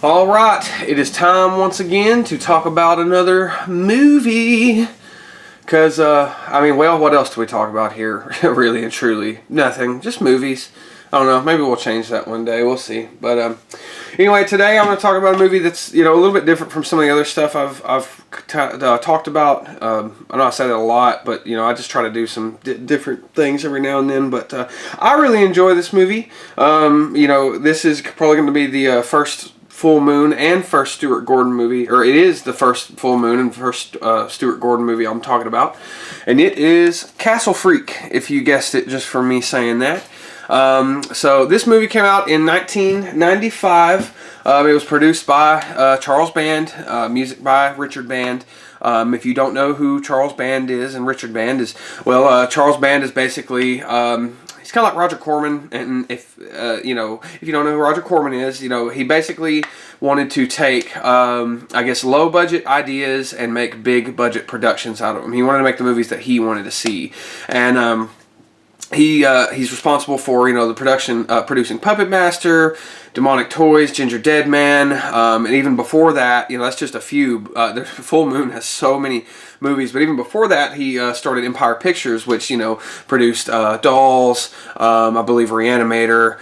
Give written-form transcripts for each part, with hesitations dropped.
All right, it is time once again to talk about another movie. Because, well, what else do we talk about here? Really and truly, nothing. Just movies. I don't know. Maybe we'll change that one day. We'll see. But anyway, today I'm going to talk about a movie that's a little bit different from some of the other stuff I've talked about. I know I say that a lot, but I just try to do some different things every now and then. But I really enjoy this movie. This is probably going to be the first full moon and first Stuart Gordon movie, or it is the first full moon and first Stuart Gordon movie I'm talking about, and it is Castle Freak, if you guessed it just from me saying that. So this movie came out in 1995. It was produced by Charles Band, music by Richard Band. If you don't know who Charles Band is and Richard Band is, well, Charles Band is basically he's kind of like Roger Corman, and if you don't know who Roger Corman is, he basically wanted to take, I guess, low budget ideas and make big budget productions out of them. He wanted to make the movies that he wanted to see, and he's responsible for the producing Puppet Master, Demonic Toys, Ginger Dead Man, and even before that, that's just a few. The Full Moon has so many movies, but even before that, he started Empire Pictures, which produced Dolls, I believe Reanimator,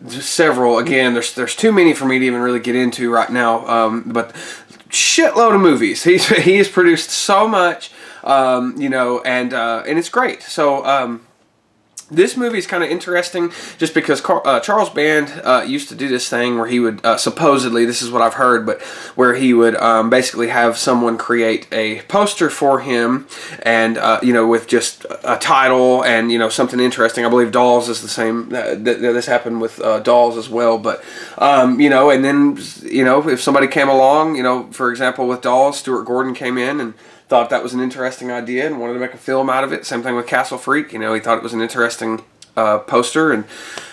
several. Again, there's too many for me to even really get into right now, but shitload of movies. He has produced so much. And it's great. So this movie is kind of interesting just because Charles Band used to do this thing where he would supposedly, this is what I've heard, but where he would basically have someone create a poster for him, and with just a title and something interesting. I believe Dolls is the same. This happened with Dolls as well, but and then if somebody came along, for example with Dolls, Stuart Gordon came in and thought that was an interesting idea and wanted to make a film out of it. Same thing with Castle Freak. He thought it was an interesting poster,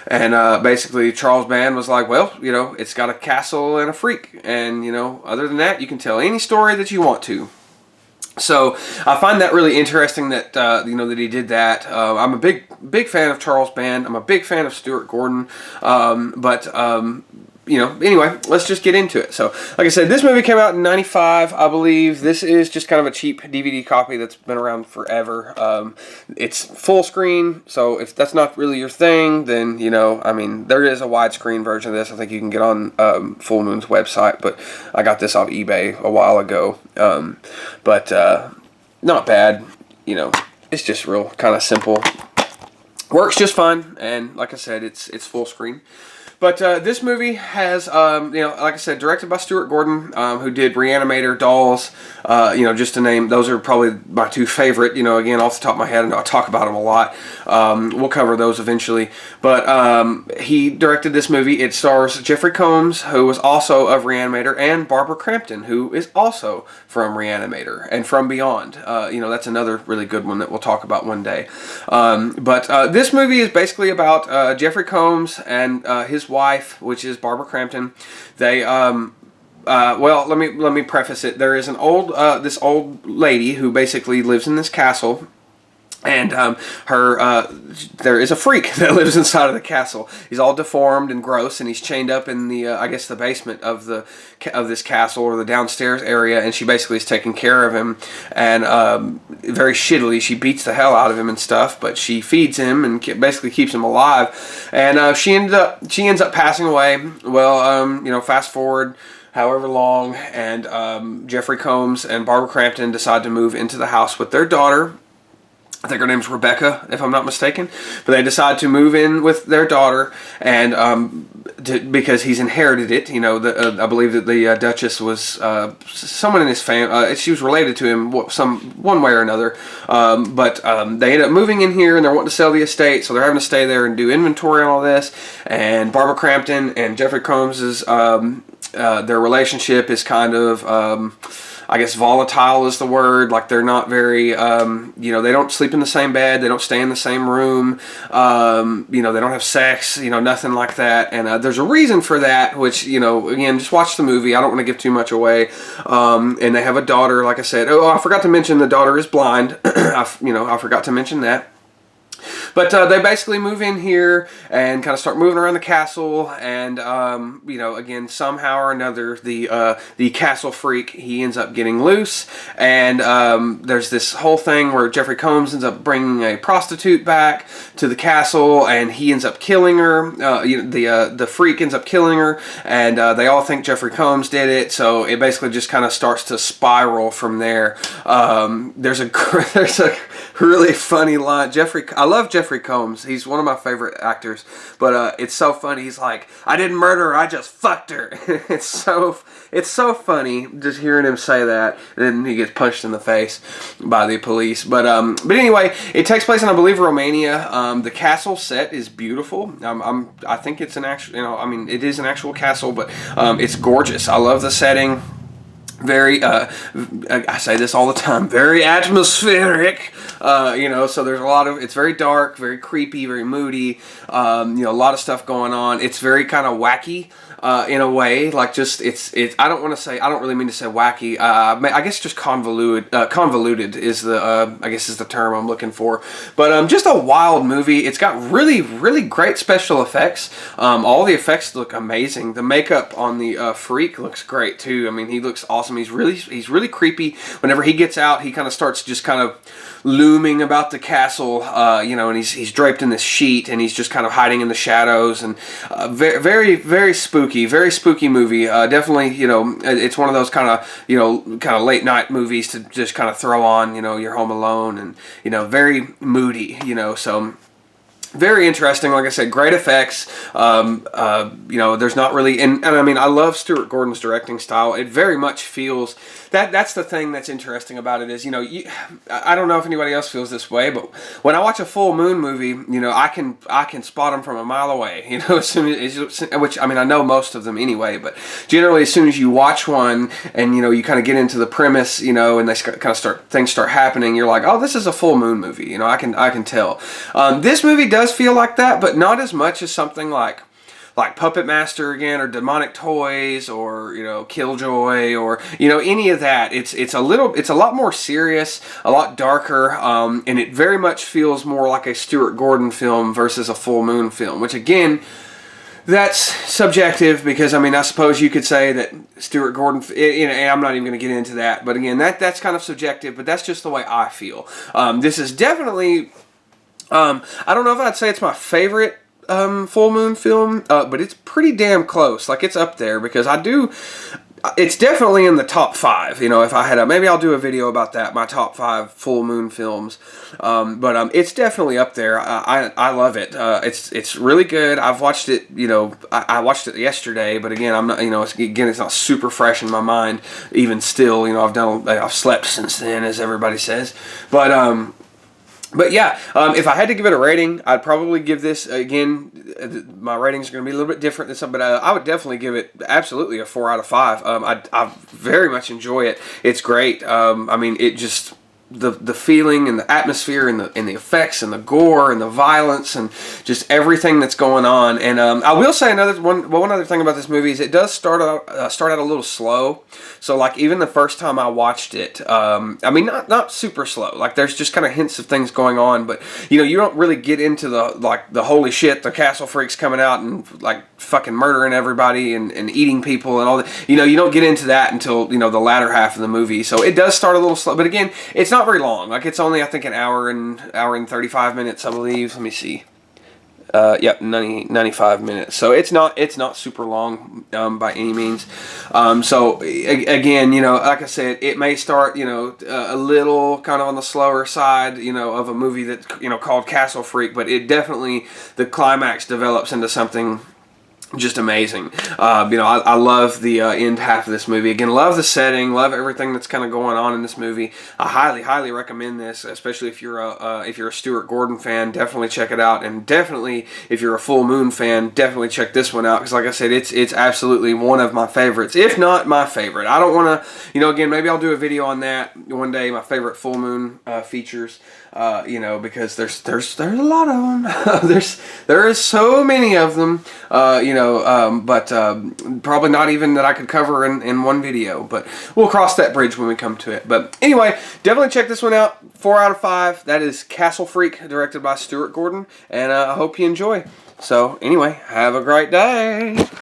and basically Charles Band was like, well, it's got a castle and a freak, and other than that, you can tell any story that you want to. So I find that really interesting that that he did that. I'm a big fan of Charles Band. I'm a big fan of Stuart Gordon, anyway, let's just get into it. So, like I said, this movie came out in 95, I believe. This is just kind of a cheap DVD copy that's been around forever. It's full screen, so if that's not really your thing, then, there is a widescreen version of this. I think you can get on Full Moon's website, but I got this off eBay a while ago. Not bad. It's just real kind of simple. Works just fine, and like I said, it's full screen. But this movie has, like I said, directed by Stuart Gordon, who did Reanimator, Dolls, just to name, those are probably my two favorite, again, off the top of my head, and I'll talk about them a lot. We'll cover those eventually. But he directed this movie. It stars Jeffrey Combs, who was also of Reanimator, and Barbara Crampton, who is also from Reanimator and From Beyond. That's another really good one that we'll talk about one day. But this movie is basically about Jeffrey Combs and his wife, which is Barbara Crampton. They let me preface it. There is this old lady who basically lives in this castle, and there is a freak that lives inside of the castle. He's all deformed and gross, and he's chained up in the the basement of this castle, or the downstairs area, and she basically is taking care of him, and very shittily she beats the hell out of him and stuff, but she feeds him and basically keeps him alive, and she ends up passing away. Well, fast forward however long, and Jeffrey Combs and Barbara Crampton decide to move into the house with their daughter. I think her name's Rebecca, if I'm not mistaken. But they decide to move in with their daughter, and because he's inherited it. I believe that the Duchess was someone in his family. She was related to him one way or another. But they end up moving in here, and they're wanting to sell the estate, so they're having to stay there and do inventory on all this. And Barbara Crampton and Jeffrey Combs's their relationship is kind of I guess volatile is the word. Like, they're not very, they don't sleep in the same bed. They don't stay in the same room. They don't have sex, nothing like that. And there's a reason for that, which, again, just watch the movie. I don't want to give too much away. And they have a daughter, like I said. Oh, I forgot to mention the daughter is blind. I forgot to mention that. But they basically move in here and kind of start moving around the castle, and you know, again, somehow or another, the castle freak, he ends up getting loose, and there's this whole thing where Jeffrey Combs ends up bringing a prostitute back to the castle, and he ends up killing her. The freak ends up killing her, and they all think Jeffrey Combs did it. So it basically just kind of starts to spiral from there. There's a really funny line. I love Jeffrey Combs. He's one of my favorite actors, but it's so funny. He's like, "I didn't murder her, I just fucked her." It's so funny just hearing him say that, and then he gets punched in the face by the police. But anyway, it takes place in, I believe, Romania. The castle set is beautiful. I think it's an actual, it is an actual castle, but it's gorgeous. I love the setting. Very, I say this all the time, very atmospheric, so there's a lot of, it's very dark, very creepy, very moody, a lot of stuff going on. It's very kind of wacky, in a way, like just, I don't really mean to say wacky, I guess just convoluted is the term I'm looking for, but just a wild movie. It's got really, really great special effects. All the effects look amazing. The makeup on the freak looks great too. I mean, he looks awesome. He's really creepy. Whenever he gets out, he kind of starts just kind of looming about the castle, and he's draped in this sheet, and he's just kind of hiding in the shadows, and very, very, very spooky movie. Definitely, it's one of those kind of late night movies to just kind of throw on, you're home alone, and very moody, so. Very interesting, like I said, great effects. There's not really, and I mean, I love Stuart Gordon's directing style. It very much feels that's the thing that's interesting about it is, I don't know if anybody else feels this way, but when I watch a full moon movie, I can spot them from a mile away. As soon as, which I mean, I know most of them anyway, but generally, as soon as you watch one and you kind of get into the premise, and they kind of things start happening, you're like, oh, this is a full moon movie. I can tell. This movie does feel like that, but not as much as something like Puppet Master again, or Demonic Toys, or Killjoy, or any of that. It's a lot more serious, a lot darker, and it very much feels more like a Stuart Gordon film versus a Full Moon film, which again, that's subjective, because I mean, I suppose you could say that Stuart Gordon, and I'm not even going to get into that, but again, that's kind of subjective, but that's just the way I feel. This is definitely, I don't know if I'd say it's my favorite full moon film, but it's pretty damn close. Like, it's up there, because it's definitely in the top 5. If I had maybe I'll do a video about that, my top 5 full moon films. But it's definitely up there. I love it. It's really good. I've watched it. I watched it yesterday, but again, I'm not. It's not super fresh in my mind. Even still, I've slept since then, as everybody says. But yeah, if I had to give it a rating, I'd probably give this, again, my ratings are going to be a little bit different than some, but I would definitely give it absolutely a 4 out of 5. I very much enjoy it. It's great. I mean, it just, the feeling and the atmosphere and the effects and the gore and the violence and just everything that's going on. And I will say one other thing about this movie is it does start out a little slow. So like, even the first time I watched it, I mean, not super slow. Like, there's just kind of hints of things going on, but you don't really get into the holy shit, the castle freaks coming out and like fucking murdering everybody and eating people and all that. You don't get into that until the latter half of the movie. So it does start a little slow, but again, it's not very long. Like, it's only, I think, an hour and 35 minutes, I believe. Let me see. Yep, 95 minutes. So it's not super long by any means. So again, like I said, it may start, a little kind of on the slower side, of a movie that called Castle Freak, but it definitely, the climax develops into something just amazing. I love the end half of this movie. Again, love the setting, love everything that's kind of going on in this movie. I highly recommend this, especially if you're a Stuart Gordon fan. Definitely check it out, and definitely if you're a Full Moon fan, definitely check this one out, because like I said, it's absolutely one of my favorites, if not my favorite. I don't want to, again, maybe I'll do a video on that one day, my favorite Full Moon features. You know, because there's a lot of them. there is so many of them. You know, but probably not even that I could cover in one video. But we'll cross that bridge when we come to it. But anyway, definitely check this one out. 4 out of 5. That is Castle Freak, directed by Stuart Gordon, and I hope you enjoy. So anyway, have a great day.